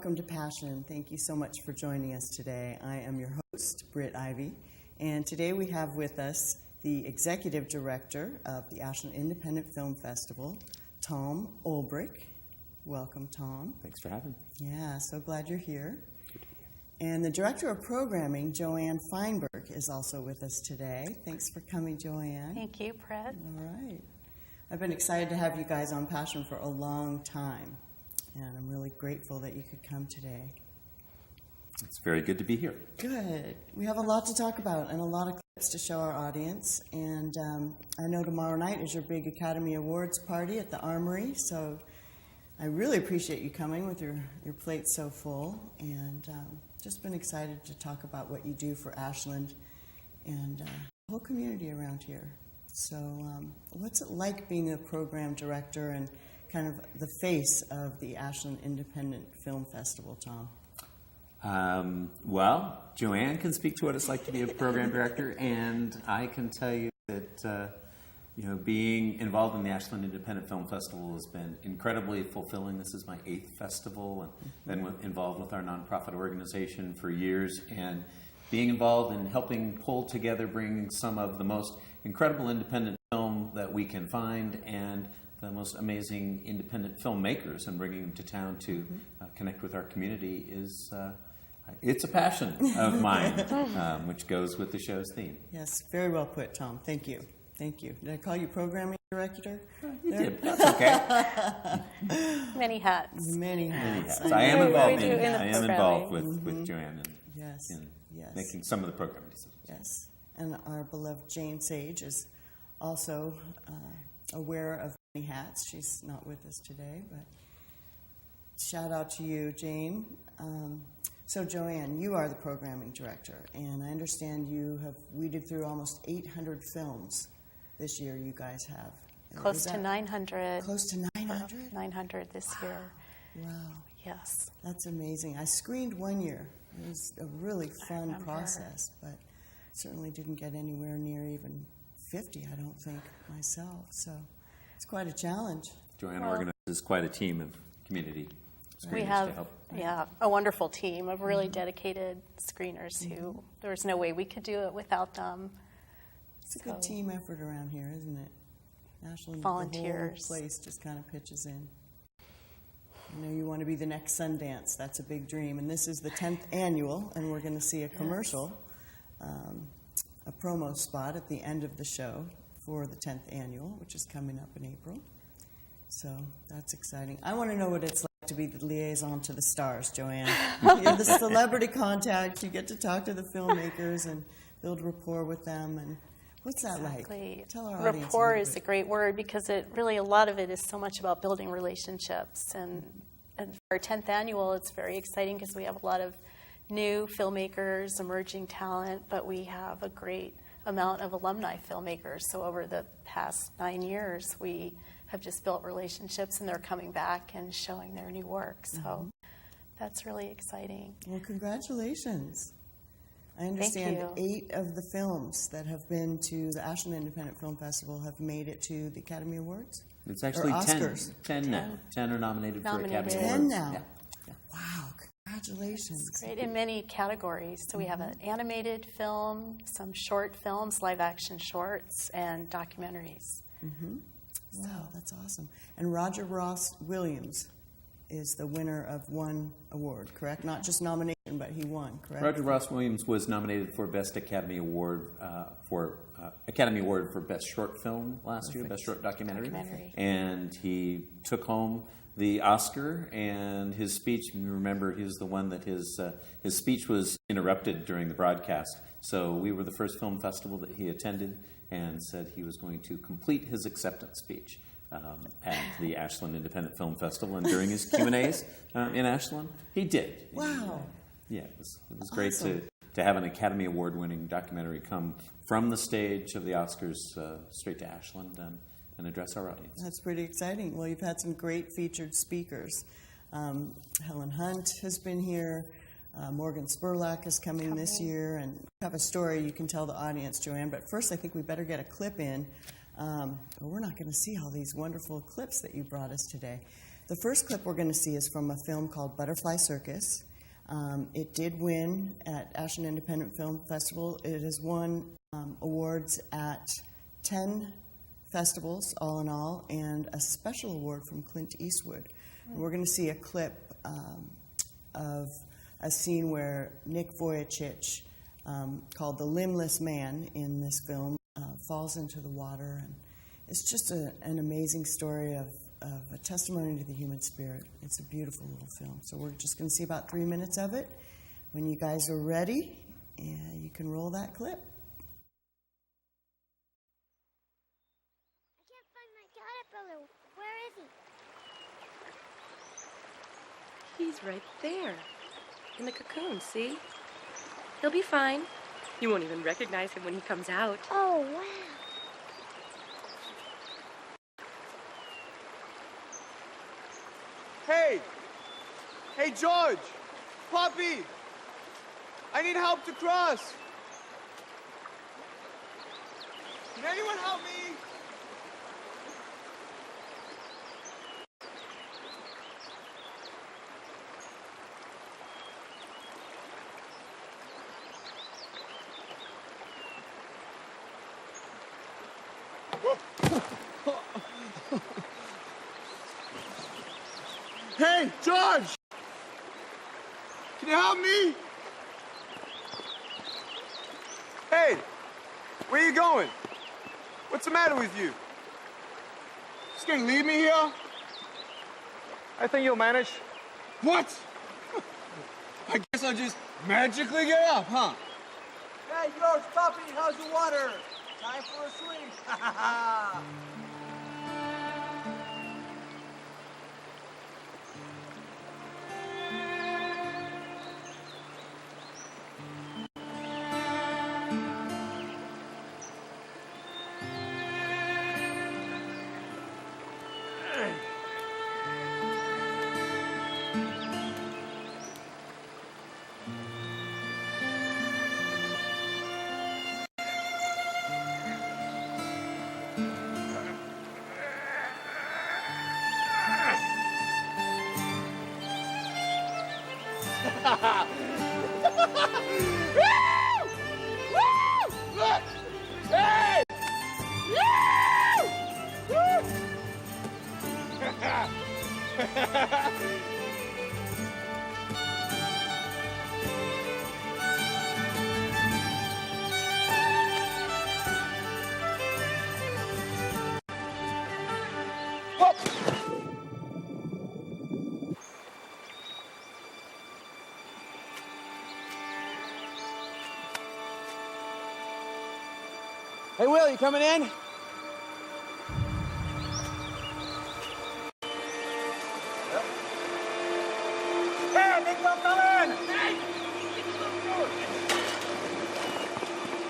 welcome to Passion. Thank you so much for joining us today. I am your host, Britt Ivy, and today we have with us the Executive Director of the Ashland Independent Film Festival, Tom Olbrich. Welcome, Tom. Thanks for having me. Yeah, so glad you're here. And the Director of Programming, Joanne Feinberg, is also with us today. Thanks for coming, Joanne. Thank you, Britt. All right. I've been excited to have you guys on Passion for a long time, and I'm really grateful that you could come today. It's very good to be here. Good. We have a lot to talk about and a lot of clips to show our audience. And I know tomorrow night is your big Academy Awards party at the Armory, so I really appreciate you coming with your plate so full. And just been excited to talk about what you do for Ashland and the whole community around here. So what's it like being a program director and kind of the face of the Ashland Independent Film Festival, Tom? Well, Joanne can speak to what it's like to be a program director, and I can tell you that being involved in the Ashland Independent Film Festival has been incredibly fulfilling. This is my 8th festival, and been involved with our nonprofit organization for years, and being involved in helping pull together, bring some of the most incredible independent film that we can find, and the most amazing independent filmmakers, and bringing them to town to connect with our community is it's a passion of mine, which goes with the show's theme. Yes, very well put, Tom. Thank you. Thank you. Did I call you programming director? You did. That's okay. Many hats. Many hats. I am involved. I am involved with Joanne in Yes. making some of the programming decisions. Yes. And our beloved Jane Sage is also aware of many hats. She's not with us today, but shout out to you, Jane. So Joanne, you are the programming director, and I understand you have weeded through almost 800 films this year. You guys have Close to 900. Close to 900? 900 this year. Wow. Yes. That's amazing. I screened one year. It was a really fun process, but certainly didn't get anywhere near even 50, I don't think, myself. So it's quite a challenge. Joanne organizes quite a team of community screeners We have, to help. a wonderful team of really dedicated screeners who, there was no way we could do it without them. It's a good team effort around here, isn't it? Ashland, volunteers. The whole place just kind of pitches in. I know you want to be the next Sundance. That's a big dream. And this is the 10th annual, and we're going to see a commercial, a promo spot at the end of the show for the 10th annual, which is coming up in April. So that's exciting. I want to know what it's like to be the liaison to the stars, Joanne. You're the celebrity contact. You get to talk to the filmmakers and build rapport with them. And what's that like? Tell our audience. Rapport is a great word because it really, a lot of it is so much about building relationships. And for our 10th annual, it's very exciting because we have a lot of new filmmakers, emerging talent, but we have a great amount of alumni filmmakers. So over the past 9 years, we have just built relationships, and they're coming back and showing their new work. So that's really exciting. Well, congratulations. I understand 8 of the films that have been to the Ashland Independent Film Festival have made it to the Academy Awards. It's actually Oscars. 10 now. 10 are nominated for Academy Awards. 10 now? Yeah. Wow, congratulations. It's great in many categories. So we have an animated film, some short films, live action shorts, and documentaries. Wow, that's awesome. And Roger Ross Williams is the winner of one award, correct? Not just nomination, but he won, correct? Roger Ross Williams was nominated for Best Academy Award for Best Short Film last year, Best Short Documentary. And he took home the Oscar, and his speech, you remember, he was the one that his speech was interrupted during the broadcast. So we were the first film festival that he attended, and said he was going to complete his acceptance speech at the Ashland Independent Film Festival, and during his Q&As in Ashland, he did. Wow. Yeah, it was great to have an Academy Award-winning documentary come from the stage of the Oscars straight to Ashland and address our audience. That's pretty exciting. Well, you've had some great featured speakers. Helen Hunt has been here. Morgan Spurlock is coming this year, and you have a story you can tell the audience, Joanne. But first, I think we better get a clip in. We're not going to see all these wonderful clips that you brought us today. The first clip we're going to see is from a film called Butterfly Circus. It did win at Ashland Independent Film Festival. It has won awards at 10 festivals, all in all, and a special award from Clint Eastwood. And we're going to see a clip of a scene where Nick Vujicic, called the Limbless Man in this film, falls into the water. And it's just an amazing story of a testimony to the human spirit. It's a beautiful little film. So we're just going to see about 3 minutes of it. When you guys are ready, you can roll that clip. I can't find my caterpillar. Where is he? He's right there, in the cocoon, see? He'll be fine. You won't even recognize him when he comes out. Oh, wow. Hey! Hey, George! Poppy! I need help to cross! Can anyone help me? Hey, George! Can you help me? Hey, where you going? What's the matter with you? Just gonna leave me here? I think you'll manage. What? I guess I'll just magically get up, huh? Hey, George, Poppy, how's the water? Time for a swim. Look! Hey! Hey, Will, you coming in? Hey, Nick, come in! Hey!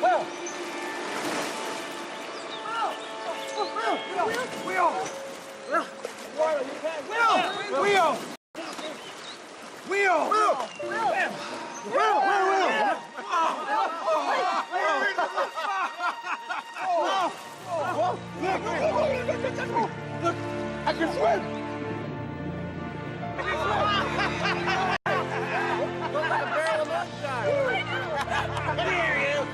Will! Will! Will! Look, I can swim! Looks like a barrel of moonshine. Here he is.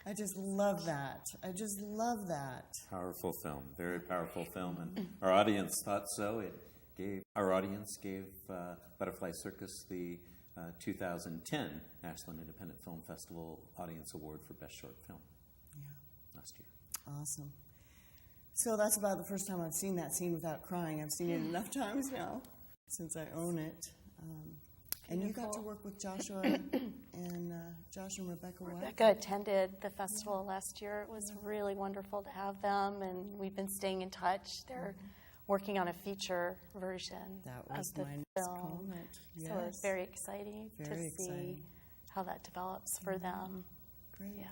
I just love that. I just love that. Powerful film, very powerful film, and our audience thought so. Our audience gave Butterfly Circus the 2010 Ashland Independent Film Festival Audience Award for Best Short Film last year. Awesome. So that's about the first time I've seen that scene without crying. I've seen it enough times now since I own it. And you got to work with Joshua and Rebecca White. Rebecca attended the festival last year. It was really wonderful to have them, and we've been staying in touch. They're working on a feature version That was of the my next film. comment. Yes. So it's very exciting Very to see exciting. how that develops for them. Great. Yeah.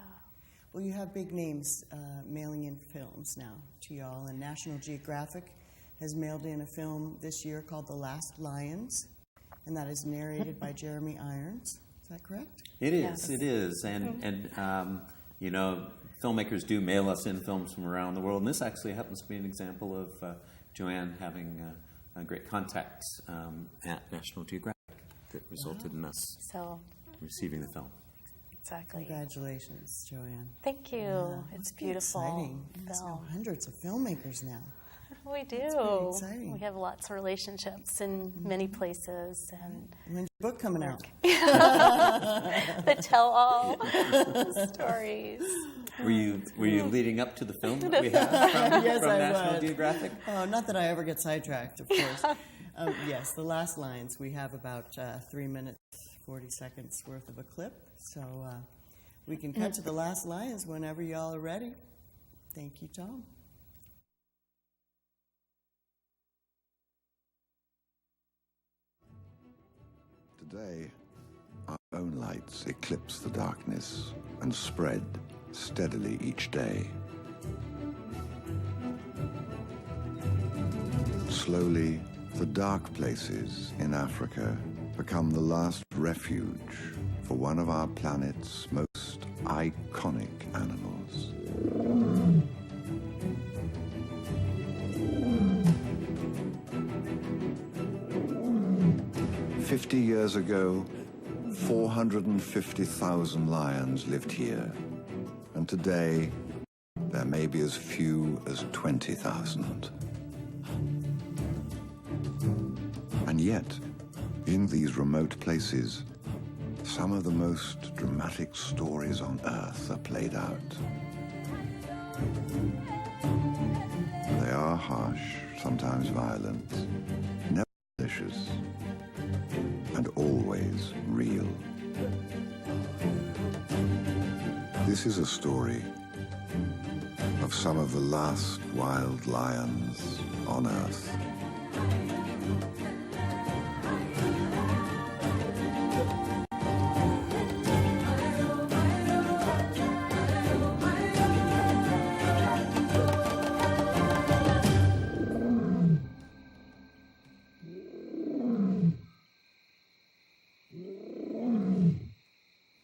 Well, you have big names mailing in films now to y'all, and National Geographic has mailed in a film this year called The Last Lions, and that is narrated by Jeremy Irons. Is that correct? It is. Yes. It is. And you know, filmmakers do mail us in films from around the world, and this actually happens to be an example of Joanne having great contacts at National Geographic that resulted in us So, receiving the film. exactly. Congratulations, Joanne. Thank you. Yeah, It's must be beautiful. exciting. You must know film. hundreds of filmmakers now. We do. pretty exciting. We have lots of relationships in many places, and When's your book coming out? the tell-all stories. Were you leading up to the film that we have from, Yes, from I National was. Geographic? Oh, not that I ever get sidetracked, of course. Yes, The Last Lions. We have about 3 minutes, 40 seconds worth of a clip. So we can cut to The Last Lions whenever y'all are ready. Thank you, Tom. Today, our own lights eclipse the darkness and spread steadily each day. Slowly, the dark places in Africa become the last refuge for one of our planet's most iconic animals. "50 years ago, 450,000 lions lived here, and today there may be as few as 20,000. And yet, in these remote places, some of the most dramatic stories on Earth are played out. They are harsh, sometimes violent, never malicious, and always real. This is a story of some of the last wild lions on Earth.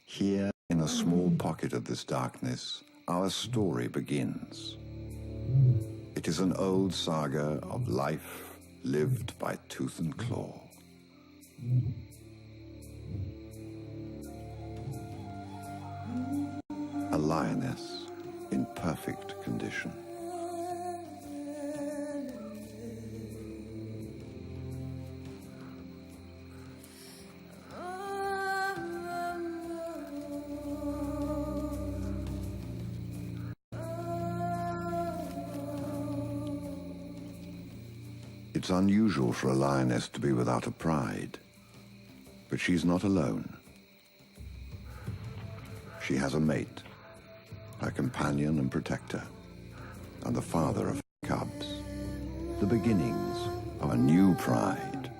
Here, in a small pocket of this darkness, our story begins. It is an old saga of life lived by tooth and claw. A lioness in perfect condition. It's unusual for a lioness to be without a pride, but she's not alone. She has a mate, her companion and protector, and the father of her cubs. The beginnings of a new pride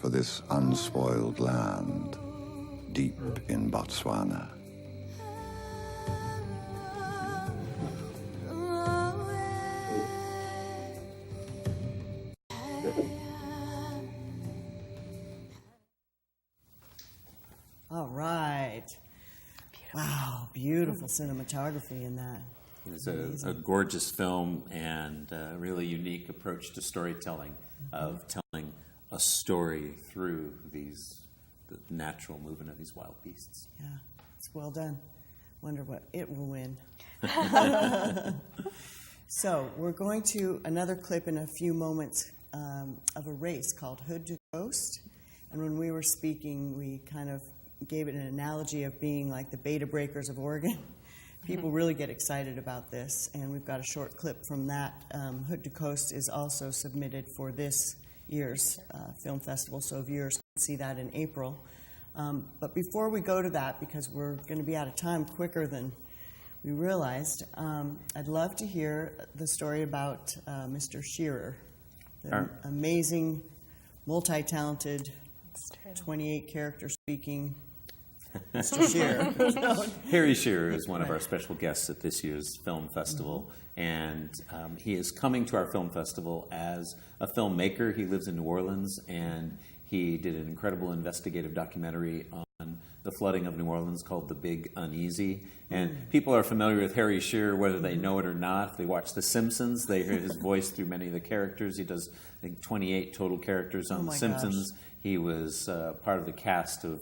for this unspoiled land deep in Botswana. All right. Wow, beautiful cinematography in that. It was a gorgeous film and a really unique approach to storytelling, of telling a story through the natural movement of these wild beasts. Yeah, it's well done. Wonder what it will win. So we're going to another clip in a few moments of a race called Hood to Coast. And when we were speaking, we kind of gave it an analogy of being like the beta breakers of Oregon. People really get excited about this, and we've got a short clip from that. Hood to Coast is also submitted for this year's film festival, so viewers can see that in April. But before we go to that, because we're going to be out of time quicker than we realized, I'd love to hear the story about Mr. Shearer, the amazing, multi-talented, 28 character speaking Mr. Shearer. Harry Shearer is one of our special guests at this year's film festival, and he is coming to our film festival as a filmmaker. He lives in New Orleans, and he did an incredible investigative documentary on the flooding of New Orleans called The Big Uneasy. And people are familiar with Harry Shearer, whether they know it or not. If they watch The Simpsons, they hear his voice through many of the characters. He does, I think, 28 total characters on The Simpsons. Gosh. He was part of the cast of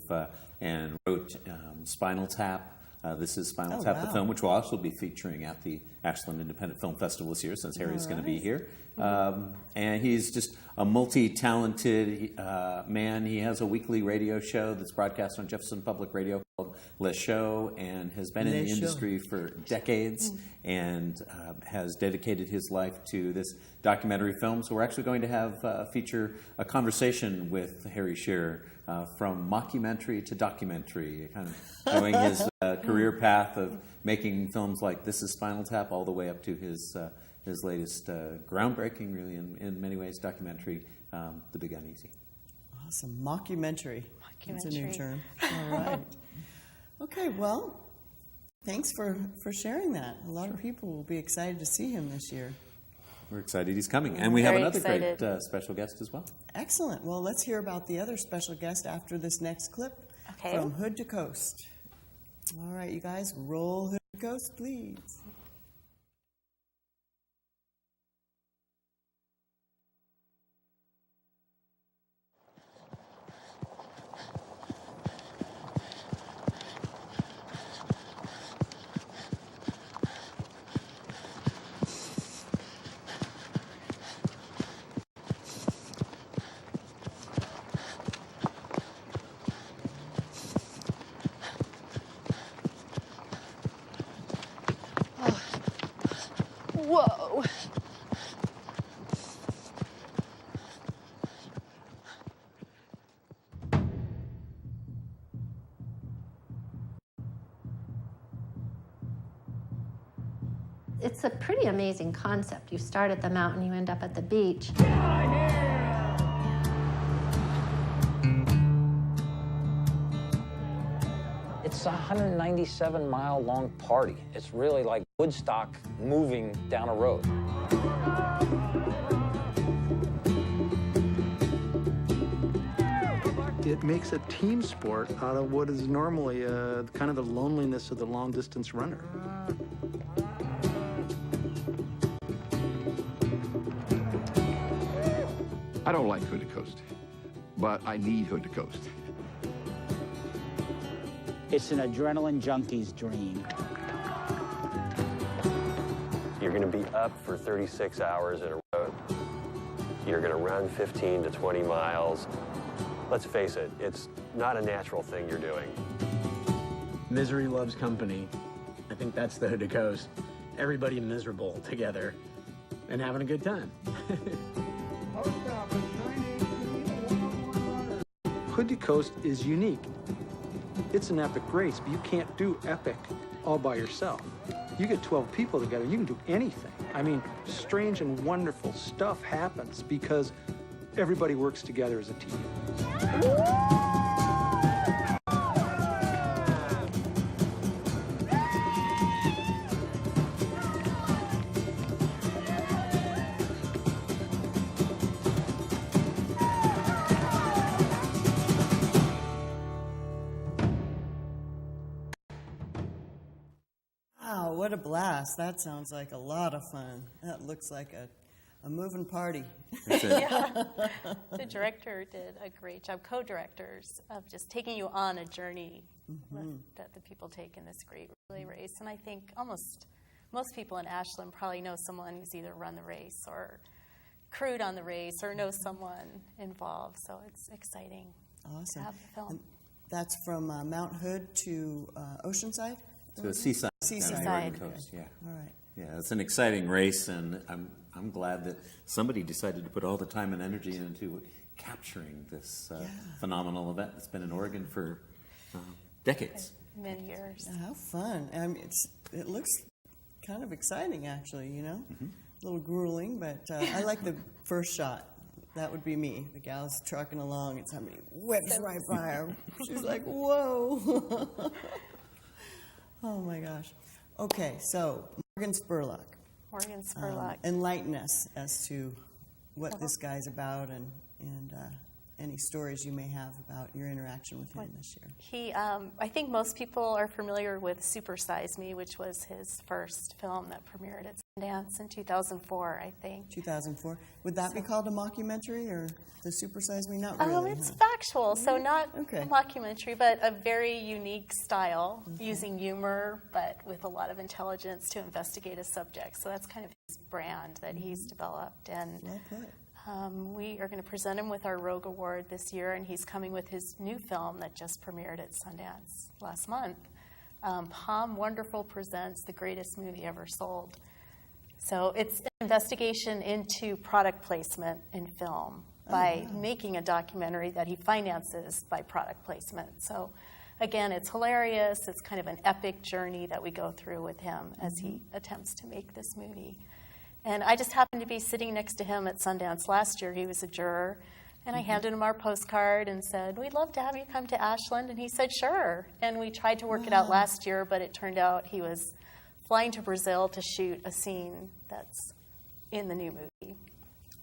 and wrote Spinal Tap. This is Spinal Tap, the film, which will also be featuring at the Ashland Independent Film Festival this year, since Harry's going to be here. And he's just a multi-talented man. He has a weekly radio show that's broadcast on Jefferson Public Radio called Le Show, and has been in the industry for decades, and has dedicated his life to this documentary film. So we're actually going to have feature a conversation with Harry Shearer, from mockumentary to documentary, kind of showing his career path of making films like This is Spinal Tap all the way up to his latest groundbreaking, really, in many ways, documentary, The Big Uneasy. Awesome. Mockumentary. That's a new term. All right. Okay, well, thanks for sharing that. A lot of people will be excited to see him this year. We're excited he's coming. And we have another excited. great special guest as well. Excellent. Well, let's hear about the other special guest after this next clip from Hood to Coast. All right, you guys, roll Hood to Coast, please. Whoa. It's a pretty amazing concept. You start at the mountain, you end up at the beach. It's a 197-mile-long party. It's really like Woodstock moving down a road. It makes a team sport out of what is normally kind of the loneliness of the long-distance runner. I don't like Hood to Coast, but I need Hood to Coast. It's an adrenaline junkie's dream. You're going to be up for 36 hours in a row. You're going to run 15 to 20 miles. Let's face it, it's not a natural thing you're doing. Misery loves company. I think that's the Hood to Coast. Everybody miserable together and having a good time. Hood to Coast is unique. It's an epic race, but you can't do epic all by yourself. You get 12 people together, you can do anything. I mean, strange and wonderful stuff happens because everybody works together as a team. Wow, what a blast. That sounds like a lot of fun. That looks like a moving party. Yeah. The director did a great job, co-directors, of just taking you on a journey that the people take in this great relay race. And I think most people in Ashland probably know someone who's either run the race or crewed on the race or knows someone involved. So it's exciting Awesome. to have the film. And that's from Mount Hood to Oceanside? To Seaside. Seaside. Coast, yeah. All right. Yeah, it's an exciting race, and I'm glad that somebody decided to put all the time and energy into capturing this phenomenal event that's been in Oregon for decades. Many years. Yeah, how fun. I mean, it looks kind of exciting, actually, you know? A little grueling, but I like the first shot. That would be me. The gal's trucking along and somebody whips right by her. She's like, whoa. Oh my gosh. Okay, so Morgan Spurlock. Morgan Spurlock. Enlighten us as to what this guy's about and any stories you may have about your interaction with him this year. He, I think most people are familiar with Super Size Me, which was his first film that premiered at Sundance in 2004, I think. 2004. Would that be called a mockumentary or the Super Size Me? Not really. It's factual, so not a mockumentary, but a very unique style, using humor, but with a lot of intelligence to investigate a subject. So that's kind of his brand that he's developed. And well put. We are going to present him with our Rogue Award this year, and he's coming with his new film that just premiered at Sundance last month. Palm Wonderful presents The Greatest Movie Ever Sold. So it's an investigation into product placement in film by making a documentary that he finances by product placement. So again, it's hilarious. It's kind of an epic journey that we go through with him as he attempts to make this movie. And I just happened to be sitting next to him at Sundance last year. He was a juror. And I handed him our postcard and said, we'd love to have you come to Ashland. And he said, sure. And we tried to work it out last year, but it turned out he was flying to Brazil to shoot a scene that's in the new movie.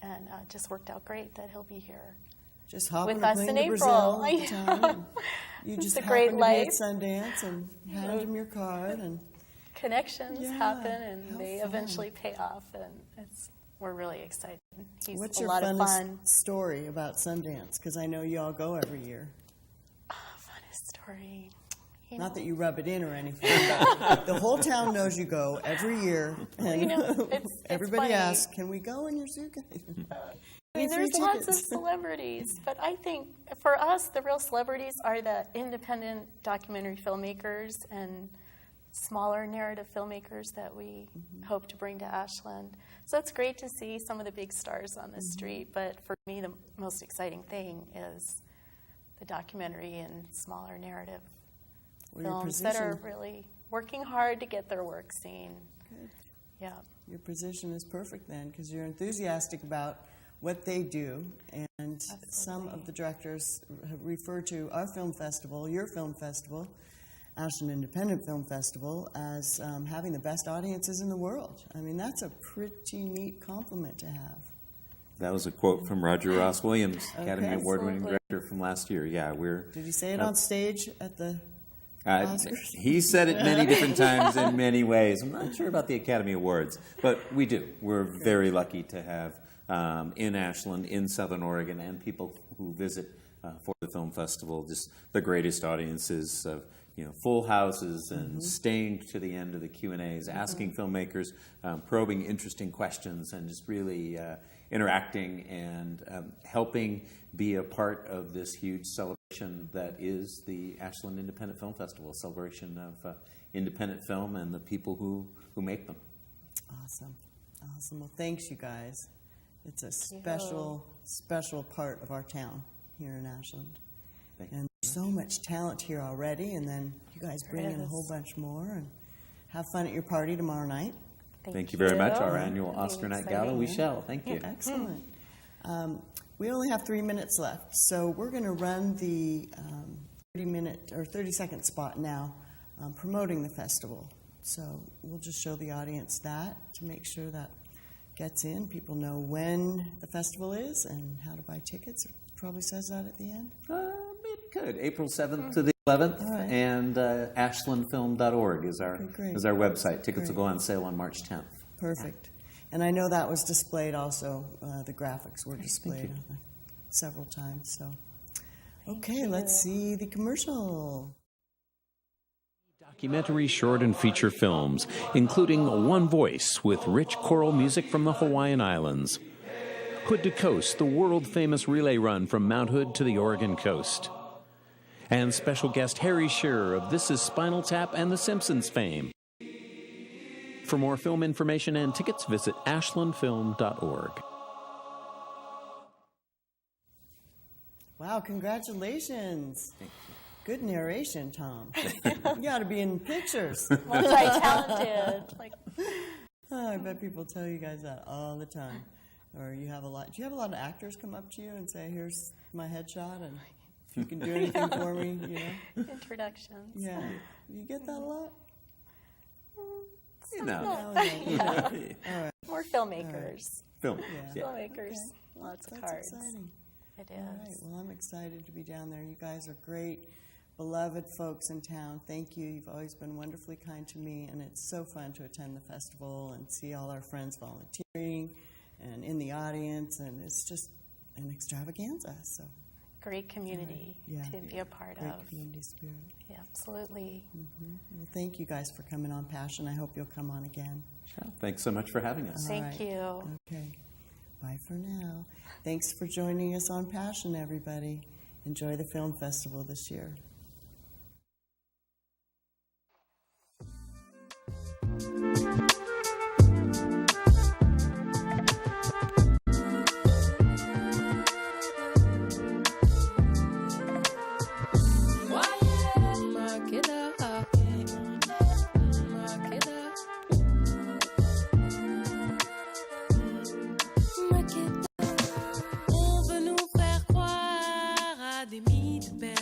And it just worked out great that he'll be here. Just hop with on a us plane in to April. Brazil all the time. You It's just a great happened to be life. at Sundance and handed him your card and connections happen, and they eventually pay off, and we're really excited. He's What's a your lot of funnest fun. story about Sundance? Because I know you all go every year. Funnest story. Not that you rub it in or anything, but the whole town knows you go every year, and it's everybody funny. asks, "Can we go in your suitcase?" I mean, there's lots of celebrities, but I think for us, the real celebrities are the independent documentary filmmakers and smaller narrative filmmakers that we hope to bring to Ashland. So it's great to see some of the big stars on the street, but for me, the most exciting thing is the documentary and smaller narrative films that are really working hard to get their work seen. Good. Yeah. Your position is perfect then, because you're enthusiastic about what they do, and some of the directors have referred to our film festival, your film festival, Ashland Independent Film Festival, as having the best audiences in the world. I mean, that's a pretty neat compliment to have. That was a quote from Roger Ross Williams, Academy Okay. Award-winning director from last year. Yeah, Did he say it on stage at the Oscars? He said it many different times in many ways. I'm not sure about the Academy Awards, but we do. We're very lucky to have in Ashland, in Southern Oregon, and people who visit for the film festival, just the greatest audiences of full houses and staying to the end of the Q&As, asking filmmakers, probing interesting questions, and just really interacting and helping be a part of this huge celebration that is the Ashland Independent Film Festival, a celebration of independent film and the people who make them. Awesome. Well, thanks, you guys. It's a special part of our town here in Ashland. And there's so much talent here already, and then you guys bring in a whole bunch more, and have fun at your party tomorrow night. Thank you very much. Our annual Oscar Night Gala. We shall. Thank you. Excellent. We only have 3 minutes left, so we're going to run the 30-minute or 30-second spot now promoting the festival. So we'll just show the audience that to make sure that gets in. People know when the festival is and how to buy tickets. It probably says that at the end. It could. April 7th to the 11th, and ashlandfilm.org is our website. Tickets will go on sale on March 10th. Perfect. And I know that was displayed also. The graphics were displayed several times. So, okay, let's see the commercial. Documentary, short, and feature films, including One Voice with rich choral music from the Hawaiian Islands. Hood to Coast, the world-famous relay run from Mount Hood to the Oregon coast. And special guest Harry Shearer of This Is Spinal Tap and The Simpsons fame. For more film information and tickets, visit ashlandfilm.org. Wow, congratulations. Good narration, Tom. You ought to be in pictures. Multi-talented. I bet people tell you guys that all the time. Or you have a lot? Do you have a lot of actors come up to you and say, "Here's my headshot, and if you can do anything for me, you know"? Introductions. Yeah, you get that a lot. You know. Yeah. All right. More filmmakers. Film. Yeah. Filmmakers. Okay. Lots of That's cards. exciting. It All right. is. Well, I'm excited to be down there. You guys are great, beloved folks in town. Thank you. You've always been wonderfully kind to me, and it's so fun to attend the festival and see all our friends volunteering and in the audience, and it's just an extravaganza. So Great community to be a part great of. community spirit. Yeah, absolutely. Well, thank you guys for coming on Passion. I hope you'll come on again. Sure. Thanks so much for having us. Thank you. Okay. Bye for now. Thanks for joining us on Passion, everybody. Enjoy the film festival this year. On veut nous faire croire à des mythes belles.